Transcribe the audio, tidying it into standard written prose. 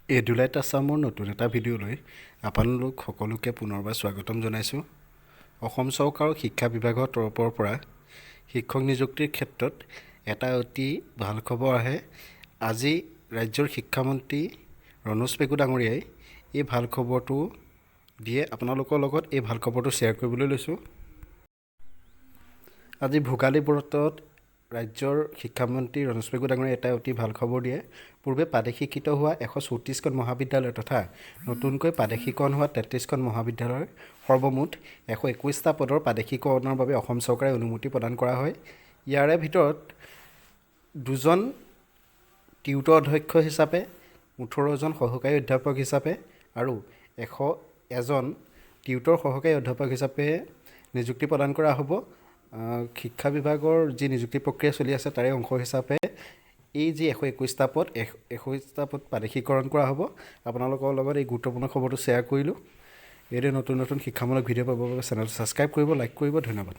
EDULITE আসামৰ নতুন এটা ভিডিঅ'লৈ আপোনালোক সকলোকে পুনৰবাৰ স্বাগতম জনাইছোঁ। অসম চৰকাৰৰ শিক্ষা বিভাগৰ তৰফৰ পৰা শিক্ষক নিযুক্তিৰ ক্ষেত্ৰত এটা অতি ভাল খবৰ আহে। আজি ৰাজ্যৰ শিক্ষামন্ত্ৰী ৰণোজ পেগু ডাঙৰীয়াই এই ভাল খবৰটো দিয়ে আপোনালোকৰ লগত এই ভাল খবৰটো শ্বেয়াৰ কৰিবলৈ লৈছোঁ। আজি ভোগালী ব্ৰতত ৰাজ্যৰ শিক্ষামন্ত্ৰী ৰণোজ পেগু ডাঙৰীয়াই এটা অতি ভাল খবৰ দিয়ে। পূৰ্বে প্ৰাদেশিকৃত হোৱা 134খন মহাবিদ্যালয় তথা নতুনকৈ প্ৰাদেশিকৰণ হোৱা 33খন মহাবিদ্যালয়ৰ সৰ্বমুঠ 121টা পদৰ প্ৰাদেশিকৰণৰ বাবে অসম চৰকাৰে অনুমতি প্ৰদান কৰা হয়। ইয়াৰে ভিতৰত 2জন টিউটৰ অধ্যক্ষ হিচাপে, 18জন সহকাৰী অধ্যাপক হিচাপে আৰু 101জন টিউটৰ সহকাৰী অধ্যাপক হিচাপে নিযুক্তি প্ৰদান কৰা হ'ব। শিক্ষা বিভাগৰ যি নিযুক্তি প্ৰক্ৰিয়া চলি আছে তাৰে অংশ হিচাপে এই যি 121টা পদ 121টা পদ প্ৰাদেশিকৰণ কৰা হ'ব। আপোনালোকৰ লগত এই গুৰুত্বপূৰ্ণ খবৰটো শ্বেয়াৰ কৰিলোঁ। এইদৰে নতুন নতুন শিক্ষামূলক ভিডিঅ' পাবৰ বাবে চেনেলটো ছাবস্ক্ৰাইব কৰিব, লাইক কৰিব। ধন্যবাদ।